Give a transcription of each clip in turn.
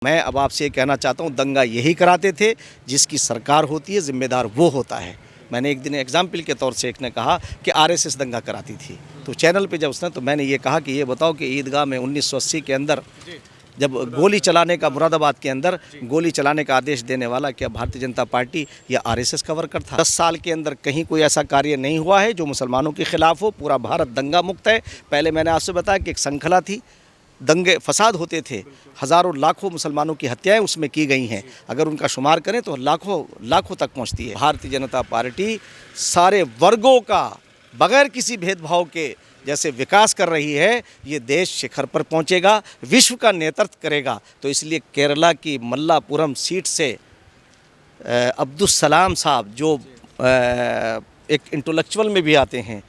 मैं अब आपसे ये कहना चाहता हूँ, दंगा यही कराते थे, जिसकी सरकार होती है जिम्मेदार वो होता है। मैंने एक दिन एग्जाम्पल के तौर से एक ने कहा कि आरएसएस दंगा कराती थी, तो चैनल पे जब उसने, तो मैंने ये कहा कि ये बताओ कि ईदगाह में 1980 के अंदर जब गोली चलाने का, मुरादाबाद के अंदर गोली चलाने का आदेश देने वाला क्या भारतीय जनता पार्टी या आरएसएस का वर्कर था? 10 साल के अंदर कहीं कोई ऐसा कार्य नहीं हुआ है जो मुसलमानों के खिलाफ हो। पूरा भारत दंगा मुक्त है। पहले मैंने आपसे बताया कि एक श्रृंखला थी, दंगे फसाद होते थे, हज़ारों लाखों मुसलमानों की हत्याएं उसमें की गई हैं। अगर उनका शुमार करें तो लाखों लाखों तक पहुंचती है। भारतीय जनता पार्टी सारे वर्गों का बगैर किसी भेदभाव के जैसे विकास कर रही है, ये देश शिखर पर पहुंचेगा, विश्व का नेतृत्व करेगा। तो इसलिए केरला की मल्लापुरम सीट से अब्दुल सलाम साहब जो एक इंटेलेक्चुअल में भी आते हैं,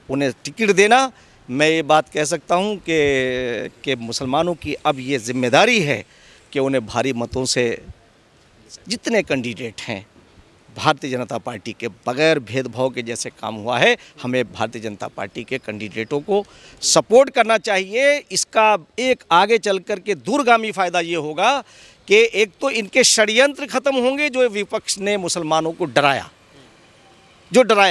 उन्हें टिकट देना, मैं ये बात कह सकता हूँ कि मुसलमानों की अब ये जिम्मेदारी है कि उन्हें भारी मतों से जितने कैंडिडेट हैं भारतीय जनता पार्टी के बगैर भेदभाव के जैसे काम हुआ है, हमें भारतीय जनता पार्टी के कैंडिडेटों को सपोर्ट करना चाहिए। इसका एक आगे चल कर के दूरगामी फ़ायदा ये होगा कि एक तो इनके षड्यंत्र ख़त्म होंगे जो विपक्ष ने मुसलमानों को डराया,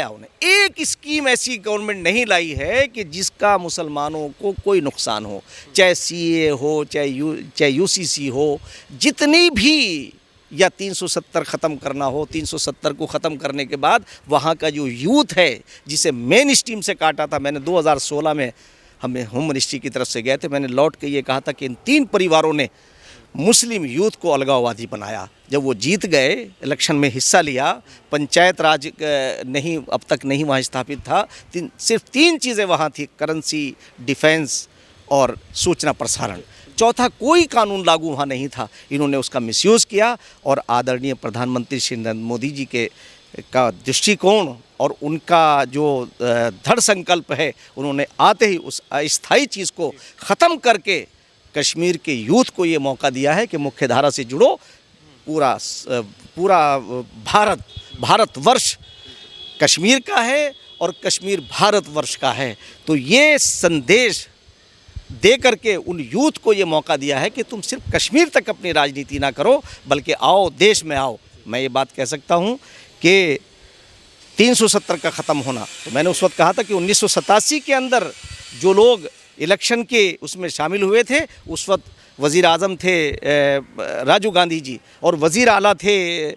उन्हें एक स्कीम ऐसी गवर्नमेंट नहीं लाई है कि जिसका मुसलमानों को कोई नुकसान हो, चाहे सीए हो, चाहे यूसीसी हो, जितनी भी, या 370 ख़त्म करना हो, 370 को ख़त्म करने के बाद वहाँ का जो यूथ है जिसे मेन स्ट्रीम से काटा था। मैंने 2016 में हमें होम मिनिस्ट्री की तरफ से गए थे, मैंने लौट के ये कहा था कि इन 3 परिवारों ने मुस्लिम यूथ को अलगाववादी बनाया। जब वो जीत गए, इलेक्शन में हिस्सा लिया, पंचायत राज नहीं अब तक नहीं वहाँ स्थापित था, सिर्फ 3 चीज़ें वहाँ थी, करेंसी, डिफेंस और सूचना प्रसारण। चौथा कोई कानून लागू वहाँ नहीं था। इन्होंने उसका मिसयूज़ किया और आदरणीय प्रधानमंत्री श्री नरेंद्र मोदी जी का दृष्टिकोण और उनका जो दृढ़ संकल्प है, उन्होंने आते ही उस अस्थायी चीज़ को ख़त्म करके कश्मीर के यूथ को ये मौका दिया है कि मुख्य धारा से जुड़ो। पूरा भारतवर्ष कश्मीर का है और कश्मीर भारतवर्ष का है। तो ये संदेश दे करके उन यूथ को ये मौका दिया है कि तुम सिर्फ कश्मीर तक अपनी राजनीति ना करो, बल्कि आओ, देश में आओ। मैं ये बात कह सकता हूँ कि 370 का ख़त्म होना, तो मैंने उस वक्त कहा था कि 1987 के अंदर जो लोग इलेक्शन के उसमें शामिल हुए थे, उस वक्त वज़ीर आज़म थे राजीव गांधी जी और वज़ीर आला थे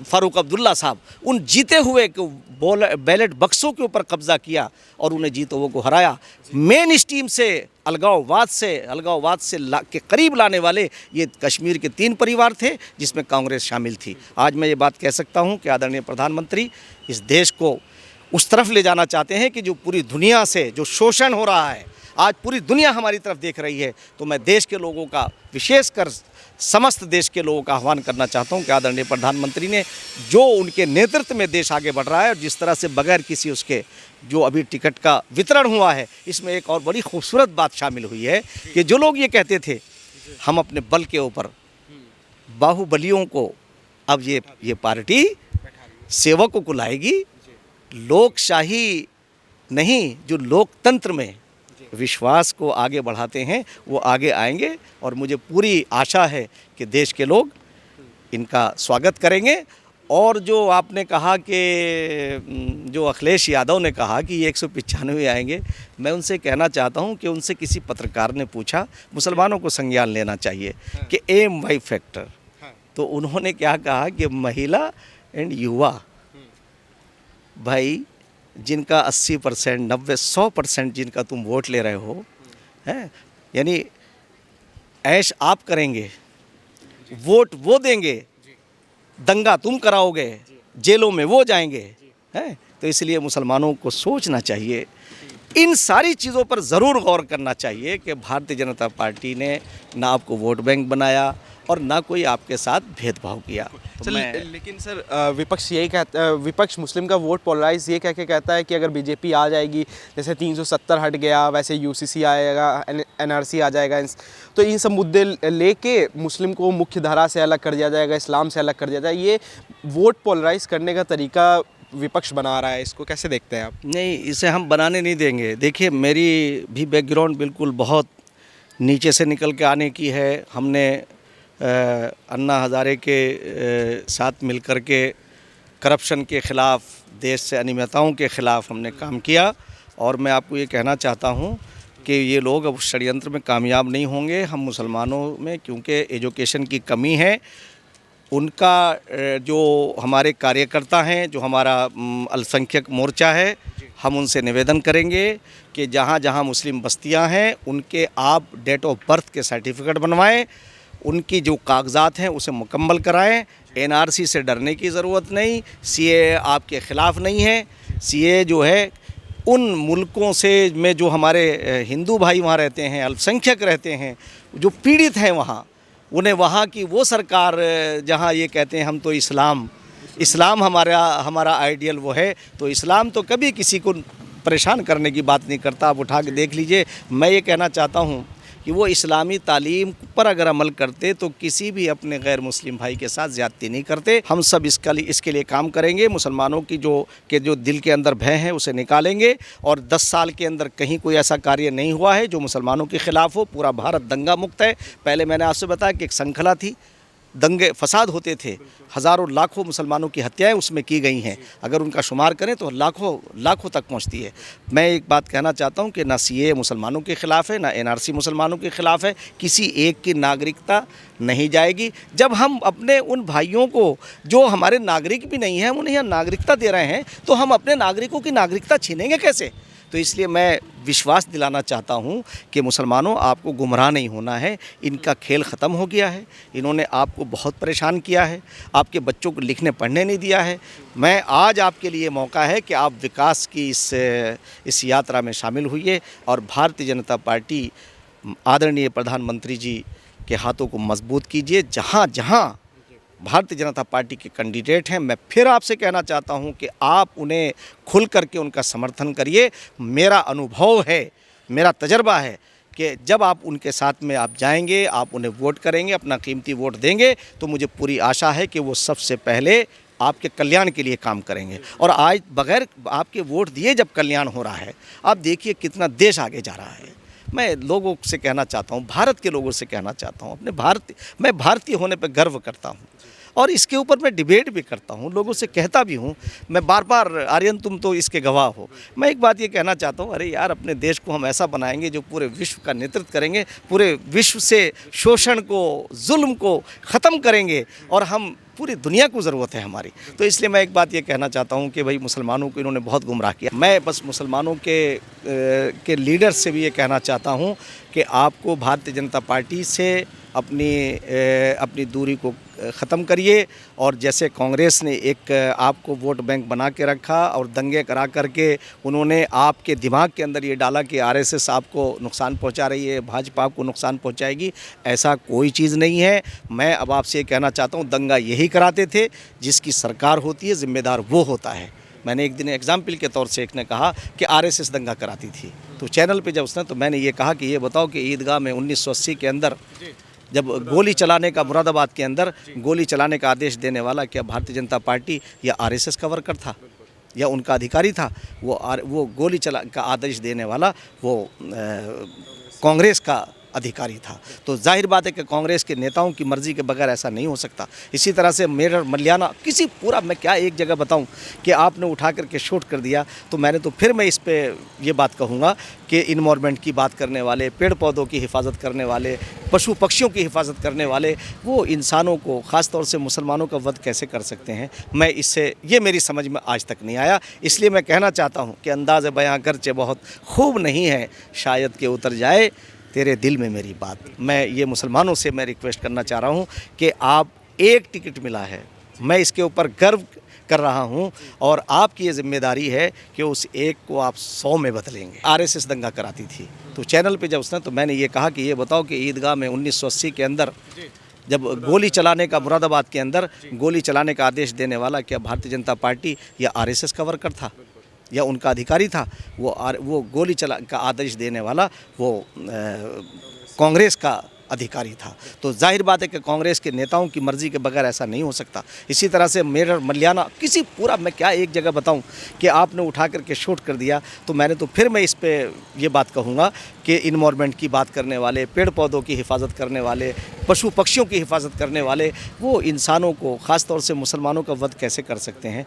फ़ारूक अब्दुल्ला साहब। उन जीते हुए बैलेट बक्सों के ऊपर कब्ज़ा किया और उन्हें जीतों को हराया। मेन स्ट्रीम से अलगाववाद से के करीब लाने वाले ये कश्मीर के 3 परिवार थे, जिसमें कांग्रेस शामिल थी। आज मैं ये बात कह सकता हूँ कि आदरणीय प्रधानमंत्री इस देश को उस तरफ ले जाना चाहते हैं कि जो पूरी दुनिया से जो शोषण हो रहा है, आज पूरी दुनिया हमारी तरफ देख रही है। तो मैं देश के लोगों का, विशेषकर समस्त देश के लोगों का आह्वान करना चाहता हूं कि आदरणीय प्रधानमंत्री ने जो उनके नेतृत्व में देश आगे बढ़ रहा है और जिस तरह से बगैर किसी उसके जो अभी टिकट का वितरण हुआ है, इसमें एक और बड़ी खूबसूरत बात शामिल हुई है कि जो लोग ये कहते थे हम अपने बल के ऊपर बाहुबलियों को, अब ये पार्टी सेवकों को लाएगी। लोकशाही नहीं, जो लोकतंत्र में विश्वास को आगे बढ़ाते हैं वो आगे आएंगे और मुझे पूरी आशा है कि देश के लोग इनका स्वागत करेंगे। और जो आपने कहा कि जो अखिलेश यादव ने कहा कि ये 195 आएंगे, मैं उनसे कहना चाहता हूं कि उनसे किसी पत्रकार ने पूछा, मुसलमानों को संज्ञान लेना चाहिए कि एम वाई फैक्टर, तो उन्होंने क्या कहा कि महिला एंड युवा, भाई जिनका 80%, 90, 100% जिनका तुम वोट ले रहे हो, हैं, यानी ऐश आप करेंगे, वोट वो देंगे, दंगा तुम कराओगे, जेलों में वो जाएंगे, हैं। तो इसलिए मुसलमानों को सोचना चाहिए, इन सारी चीज़ों पर ज़रूर गौर करना चाहिए कि भारतीय जनता पार्टी ने ना आपको वोट बैंक बनाया और ना कोई आपके साथ भेदभाव किया। तो लेकिन सर विपक्ष यही कहता, विपक्ष मुस्लिम का वोट पोलराइज ये कह के कहता है कि अगर बीजेपी आ जाएगी, जैसे 370 हट गया, वैसे यूसीसी आएगा, एनआरसी आ जाएगा, तो इन सब मुद्दे लेके मुस्लिम को मुख्य धारा से अलग कर दिया जाएगा, इस्लाम से अलग कर दिया जाएगा। ये वोट पोलराइज करने का तरीका विपक्ष बना रहा है, इसको कैसे देखते हैं आप? नहीं, इसे हम बनाने नहीं देंगे। देखिए, मेरी भी बैकग्राउंड बिल्कुल बहुत नीचे से निकल के आने की है। हमने अन्ना हज़ारे के साथ मिलकर के करप्शन के ख़िलाफ़, देश से अनियमितताओं के ख़िलाफ़ हमने काम किया। और मैं आपको ये कहना चाहता हूँ कि ये लोग अब षड्यंत्र में कामयाब नहीं होंगे। हम मुसलमानों में क्योंकि एजुकेशन की कमी है, उनका जो हमारे कार्यकर्ता हैं, जो हमारा अल्पसंख्यक मोर्चा है, हम उनसे निवेदन करेंगे कि जहाँ जहाँ मुस्लिम बस्तियाँ हैं उनके आप डेट ऑफ बर्थ के सर्टिफिकेट बनवाएं, उनकी जो कागजात हैं उसे मुकम्मल कराएं। एनआरसी से डरने की ज़रूरत नहीं, सीए आपके ख़िलाफ़ नहीं है। सीए जो है उन मुल्कों से में जो हमारे हिंदू भाई वहाँ रहते हैं, अल्पसंख्यक रहते हैं, जो पीड़ित हैं वहाँ, उन्हें वहाँ की वो सरकार जहाँ ये कहते हैं हम तो इस्लाम हमारा आइडियल वो है, तो इस्लाम तो कभी किसी को परेशान करने की बात नहीं करता। आप उठा के देख लीजिए। मैं ये कहना चाहता हूँ कि वो इस्लामी तालीम पर अगर अमल करते तो किसी भी अपने गैर मुस्लिम भाई के साथ ज़्यादती नहीं करते। हम सब इसके लिए काम करेंगे। मुसलमानों की जो दिल के अंदर भय है उसे निकालेंगे। और 10 साल के अंदर कहीं कोई ऐसा कार्य नहीं हुआ है जो मुसलमानों के ख़िलाफ़ हो। पूरा भारत दंगा मुक्त है। पहले मैंने आपसे बताया कि एक श्रृंखला थी, दंगे फसाद होते थे, हज़ारों लाखों मुसलमानों की हत्याएं उसमें की गई हैं। अगर उनका शुमार करें तो लाखों तक पहुंचती है। मैं एक बात कहना चाहता हूं कि ना सीए मुसलमानों के ख़िलाफ़ है, ना एनआरसी मुसलमानों के ख़िलाफ़ है। किसी एक की नागरिकता नहीं जाएगी। जब हम अपने उन भाइयों को जो हमारे नागरिक भी नहीं हैं, हम उन्हें यहाँ नागरिकता दे रहे हैं, तो हम अपने नागरिकों की नागरिकता छीनेंगे कैसे? तो इसलिए मैं विश्वास दिलाना चाहता हूं कि मुसलमानों, आपको गुमराह नहीं होना है। इनका खेल ख़त्म हो गया है। इन्होंने आपको बहुत परेशान किया है, आपके बच्चों को लिखने पढ़ने नहीं दिया है। मैं आज आपके लिए मौका है कि आप विकास की इस यात्रा में शामिल हुइए और भारतीय जनता पार्टी आदरणीय प्रधानमंत्री जी के हाथों को मजबूत कीजिए। जहाँ जहाँ भारतीय जनता पार्टी के कैंडिडेट हैं, मैं फिर आपसे कहना चाहता हूं कि आप उन्हें खुल करके उनका समर्थन करिए। मेरा अनुभव है, मेरा तजर्बा है कि जब आप उनके साथ में आप जाएंगे, आप उन्हें वोट करेंगे, अपना कीमती वोट देंगे, तो मुझे पूरी आशा है कि वो सबसे पहले आपके कल्याण के लिए काम करेंगे। और आज बगैर आपके वोट दिए जब कल्याण हो रहा है, आप देखिए कितना देश आगे जा रहा है। मैं लोगों से कहना चाहता हूँ, भारत के लोगों से कहना चाहता हूँ, मैं भारतीय होने पर गर्व करता हूँ और इसके ऊपर मैं डिबेट भी करता हूँ, लोगों से कहता भी हूँ। मैं बार बार, आर्यन तुम तो इसके गवाह हो। मैं एक बात ये कहना चाहता हूँ, अरे यार, अपने देश को हम ऐसा बनाएंगे जो पूरे विश्व का नेतृत्व करेंगे, पूरे विश्व से शोषण को, जुल्म को ख़त्म करेंगे और हम पूरी दुनिया को ज़रूरत है हमारी। तो इसलिए मैं एक बात ये कहना चाहता हूँ कि भाई मुसलमानों को इन्होंने बहुत गुमराह किया। मैं बस मुसलमानों के लीडर से भी ये कहना चाहता हूँ कि आपको भारतीय जनता पार्टी से अपनी दूरी को ख़त्म करिए। और जैसे कांग्रेस ने एक आपको वोट बैंक बना के रखा और दंगे करा करके उन्होंने आपके दिमाग के अंदर ये डाला कि आरएसएस आपको नुकसान पहुंचा रही है, भाजपा आपको नुकसान पहुंचाएगी, ऐसा कोई चीज़ नहीं है। मैं अब आपसे ये कहना चाहता हूँ, दंगा यही कराते थे। जिसकी सरकार होती है, ज़िम्मेदार वो होता है। मैंने एक दिन एग्जाम्पल के तौर से एक ने कहा कि आरएसएस दंगा कराती थी, तो चैनल पे जब उसने, तो मैंने ये कहा कि ये बताओ कि ईदगाह में 1980 के अंदर जब गोली चलाने का, मुरादाबाद के अंदर गोली चलाने का आदेश देने वाला क्या भारतीय जनता पार्टी या आरएसएस का वर्कर था या उनका अधिकारी था? वो गोली का आदेश देने वाला वो कांग्रेस का अधिकारी था। तो जाहिर बात है कि कांग्रेस के नेताओं की मर्ज़ी के बगैर ऐसा नहीं हो सकता। इसी तरह से मेजर मलियाना मैं क्या एक जगह बताऊं कि आपने उठा करके शूट कर दिया, तो मैं इस पे ये बात कहूँगा कि इन्वायरमेंट की बात करने वाले, पेड़ पौधों की हिफाजत करने वाले, पशु पक्षियों की हिफाजत करने वाले, वो इंसानों को, ख़ास तौर से मुसलमानों का वध कैसे कर सकते हैं? ये मेरी समझ में आज तक नहीं आया। इसलिए मैं कहना चाहता हूँ कि अंदाज़ बयां गर्चे बहुत खूब नहीं है, शायद के उतर जाए तेरे दिल में मेरी बात। मैं ये मुसलमानों से मैं रिक्वेस्ट करना चाह रहा हूँ कि आप, एक टिकट मिला है, मैं इसके ऊपर गर्व कर रहा हूँ और आपकी ये जिम्मेदारी है कि उस एक को आप 100 में बदलेंगे। आरएसएस दंगा कराती थी, तो चैनल पे जब उसने, तो मैंने ये कहा कि ये बताओ कि ईदगाह में 1980 के अंदर जब गोली चलाने का, मुरादाबाद के अंदर गोली चलाने का आदेश देने वाला क्या भारतीय जनता पार्टी या आरएसएस का वर्कर था या उनका अधिकारी था? वो गोली का आदेश देने वाला वो कांग्रेस का अधिकारी था। तो जाहिर बात है कि कांग्रेस के नेताओं की मर्ज़ी के बगैर ऐसा नहीं हो सकता। इसी तरह से मेरठ मलियाना किसी पूरा, मैं क्या एक जगह बताऊं कि आपने उठा करके शूट कर दिया, तो मैं इस पे ये बात कहूँगा कि इन्वायरमेंट की बात करने वाले, पेड़ पौधों की हिफाजत करने वाले, पशु पक्षियों की हिफाजत करने वाले, वो इंसानों को, ख़ास तौर से मुसलमानों का वध कैसे कर सकते हैं,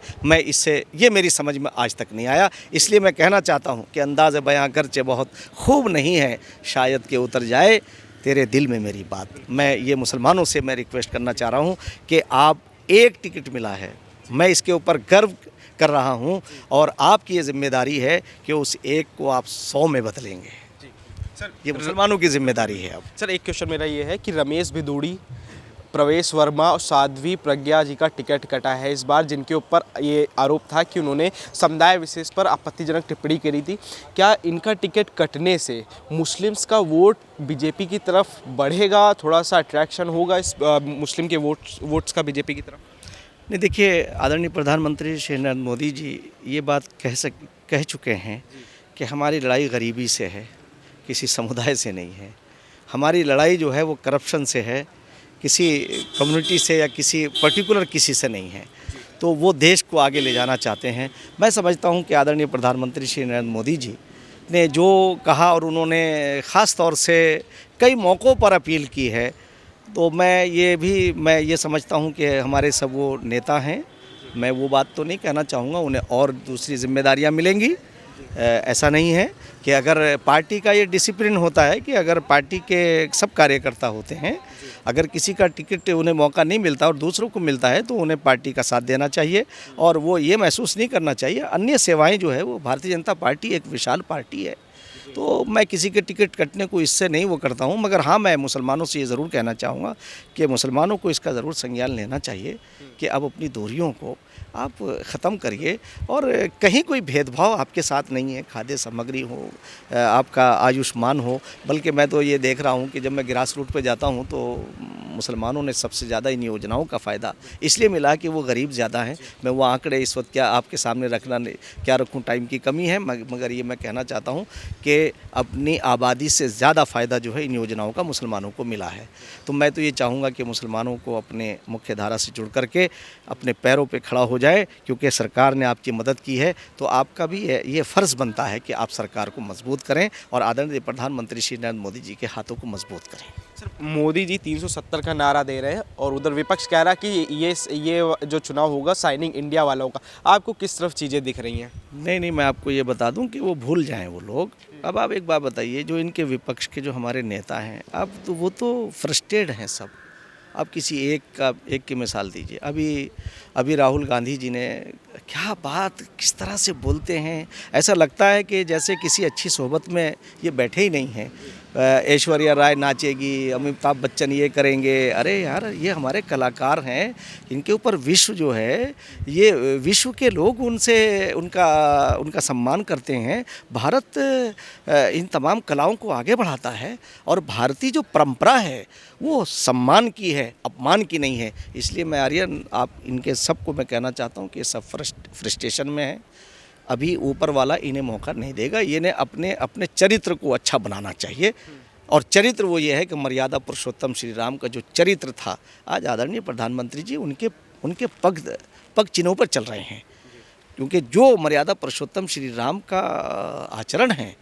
ये मेरी समझ में आज तक नहीं आया। इसलिए मैं कहना चाहता हूँ कि अंदाज़ बयां गर्चे बहुत खूब नहीं है, शायद कि उतर जाए तेरे दिल में मेरी बात। मैं ये मुसलमानों से मैं रिक्वेस्ट करना चाह रहा हूँ कि आप, एक टिकट मिला है, मैं इसके ऊपर गर्व कर रहा हूँ, और आपकी ये जिम्मेदारी है कि उस एक को आप 100 में बदलेंगे। सर, ये मुसलमानों की जिम्मेदारी है। अब सर एक क्वेश्चन मेरा ये है कि रमेश भिदोड़ी, प्रवेश वर्मा और साध्वी प्रज्ञा जी का टिकट कटा है इस बार, जिनके ऊपर ये आरोप था कि उन्होंने समुदाय विशेष पर आपत्तिजनक टिप्पणी करी थी। क्या इनका टिकट कटने से मुस्लिम्स का वोट बीजेपी की तरफ बढ़ेगा, थोड़ा सा अट्रैक्शन होगा इस मुस्लिम के वोट्स का बीजेपी की तरफ? नहीं, देखिए, आदरणीय प्रधानमंत्री श्री नरेंद्र मोदी जी ये बात कह चुके हैं कि हमारी लड़ाई गरीबी से है, किसी समुदाय से नहीं है। हमारी लड़ाई जो है वो करप्शन से है, किसी कम्युनिटी से या किसी पर्टिकुलर किसी से नहीं है। तो वो देश को आगे ले जाना चाहते हैं। मैं समझता हूँ कि आदरणीय प्रधानमंत्री श्री नरेंद्र मोदी जी ने जो कहा, और उन्होंने ख़ास तौर से कई मौक़ों पर अपील की है, तो मैं ये समझता हूँ कि हमारे सब वो नेता हैं। मैं वो बात तो नहीं कहना चाहूँगा, उन्हें और दूसरी जिम्मेदारियाँ मिलेंगी। ऐसा नहीं है कि अगर पार्टी का ये डिसिप्लिन होता है कि अगर पार्टी के सब कार्यकर्ता होते हैं, अगर किसी का टिकट उन्हें मौका नहीं मिलता और दूसरों को मिलता है, तो उन्हें पार्टी का साथ देना चाहिए, और वो ये महसूस नहीं करना चाहिए। अन्य सेवाएं जो है वो, भारतीय जनता पार्टी एक विशाल पार्टी है, तो मैं किसी के टिकट कटने को इससे नहीं वो करता हूँ। मगर हाँ, मैं मुसलमानों से ये ज़रूर कहना चाहूँगा कि मुसलमानों को इसका ज़रूर संज्ञान लेना चाहिए कि अब अपनी दूरियों को आप ख़त्म करिए, और कहीं कोई भेदभाव आपके साथ नहीं है, खाद्य सामग्री हो, आपका आयुष्मान हो। बल्कि मैं तो ये देख रहा हूँ कि जब मैं ग्रास रूट पे जाता हूँ तो मुसलमानों ने सबसे ज़्यादा इन योजनाओं का फ़ायदा इसलिए मिला कि वो गरीब ज़्यादा हैं। मैं वो आंकड़े इस वक्त क्या आपके सामने क्या रखूँ, टाइम की कमी है, मगर ये मैं कहना चाहता हूँ कि अपनी आबादी से ज़्यादा फ़ायदा जो है इन योजनाओं का मुसलमानों को मिला है। तो मैं तो ये चाहूँगा कि मुसलमानों को अपने मुख्य धारा से जुड़ करके अपने पैरों पे खड़ा हो जाए, क्योंकि सरकार ने आपकी मदद की है, तो आपका भी ये फ़र्ज़ बनता है कि आप सरकार को मजबूत करें और आदरणीय प्रधानमंत्री श्री नरेंद्र मोदी जी के हाथों को मजबूत करें। सर, मोदी जी 370 का नारा दे रहे हैं और उधर विपक्ष कह रहा है कि ये जो चुनाव होगा साइनिंग इंडिया वालों का। आपको किस तरफ चीज़ें दिख रही हैं? नहीं, मैं आपको ये बता दूं कि वो भूल जाएं वो लोग। अब आप एक बात बताइए, जो इनके विपक्ष के जो हमारे नेता हैं, अब तो वो तो फ्रस्ट्रेटेड हैं सब। आप किसी एक की मिसाल दीजिए। अभी राहुल गांधी जी ने क्या बात, किस तरह से बोलते हैं, ऐसा लगता है कि जैसे किसी अच्छी सोहबत में ये बैठे ही नहीं हैं। ऐश्वर्या राय नाचेगी, अमिताभ बच्चन ये करेंगे। अरे यार, ये हमारे कलाकार हैं, इनके ऊपर विश्व जो है, ये विश्व के लोग उनका सम्मान करते हैं। भारत इन तमाम कलाओं को आगे बढ़ाता है, और भारतीय जो परंपरा है वो सम्मान की है, अपमान की नहीं है। इसलिए मैं आर्यन, आप इनके सबको मैं कहना चाहता हूँ कि सब फ्रस्ट्रेशन में है। अभी ऊपर वाला इन्हें मौका नहीं देगा। इन्हें अपने चरित्र को अच्छा बनाना चाहिए, और चरित्र वो ये है कि मर्यादा पुरुषोत्तम श्री राम का जो चरित्र था, आज आदरणीय प्रधानमंत्री जी उनके पग चिन्हों पर चल रहे हैं। क्योंकि जो मर्यादा पुरुषोत्तम श्री राम का आचरण है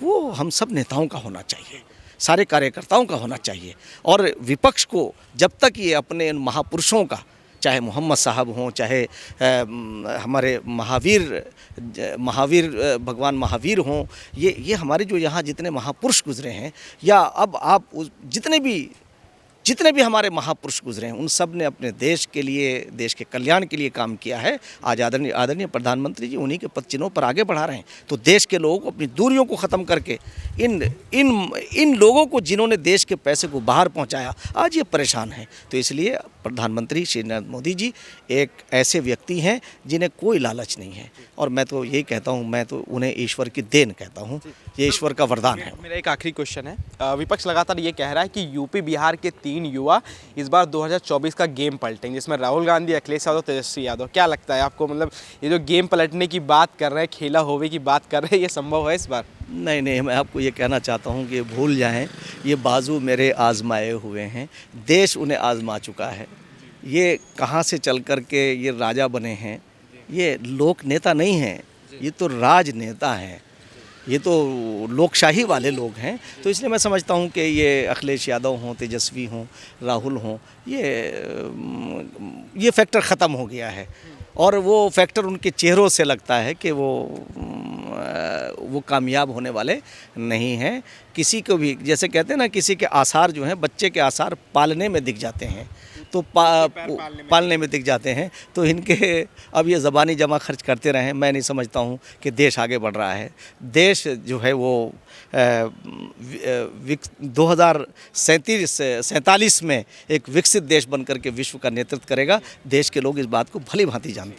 वो हम सब नेताओं का होना चाहिए, सारे कार्यकर्ताओं का होना चाहिए। और विपक्ष को जब तक ये अपने इन महापुरुषों का, चाहे मोहम्मद साहब हों, चाहे हमारे महावीर भगवान महावीर हों, ये हमारे जो यहाँ जितने महापुरुष गुजरे हैं, या अब आप जितने भी हमारे महापुरुष गुजरे हैं, उन सब ने अपने देश के लिए, देश के कल्याण के लिए काम किया है। आज आदरणीय प्रधानमंत्री जी उन्हीं के पद चिन्हों पर आगे बढ़ा रहे हैं। तो देश के लोगों को अपनी दूरियों को ख़त्म करके इन लोगों को, जिन्होंने देश के पैसे को बाहर पहुंचाया, आज ये परेशान हैं। तो इसलिए प्रधानमंत्री श्री नरेंद्र मोदी जी एक ऐसे व्यक्ति हैं जिन्हें कोई लालच नहीं है, और मैं तो यही कहता हूँ, मैं तो उन्हें ईश्वर की देन कहता हूँ, ये ईश्वर का वरदान है। मेरा एक आखिरी क्वेश्चन है। विपक्ष लगातार ये कह रहा है कि यूपी बिहार के 3 3 युवा इस बार 2024 का गेम पलटेंगे, जिसमें राहुल गांधी, अखिलेश यादव, तेजस्वी यादव। क्या लगता है आपको, मतलब ये जो गेम पलटने की बात कर रहे हैं, खेला होवे की बात कर रहे हैं, ये संभव है इस बार? नहीं नहीं, मैं आपको ये कहना चाहता हूँ कि भूल जाएं, ये बाजू मेरे आजमाए हुए हैं, देश उन्हें आजमा चुका है। ये कहाँ से चल कर के ये राजा बने हैं, ये लोक नेता नहीं हैं, ये तो राजनेता हैं, ये तो लोकशाही वाले लोग हैं। तो इसलिए मैं समझता हूँ कि ये अखिलेश यादव हों, तेजस्वी हों, राहुल हों, ये फैक्टर ख़त्म हो गया है और वो फैक्टर उनके चेहरों से लगता है कि वो कामयाब होने वाले नहीं हैं। किसी को भी, जैसे कहते हैं ना, किसी के आसार जो हैं, बच्चे के आसार पालने में दिख जाते हैं, तो पालने में दिख जाते हैं। तो इनके अब ये ज़बानी जमा खर्च करते रहें, मैं नहीं समझता हूँ कि देश आगे बढ़ रहा है। देश जो है वो 2047 में एक विकसित देश बनकर के विश्व का नेतृत्व करेगा। देश के लोग इस बात को भली भांति जानते हैं।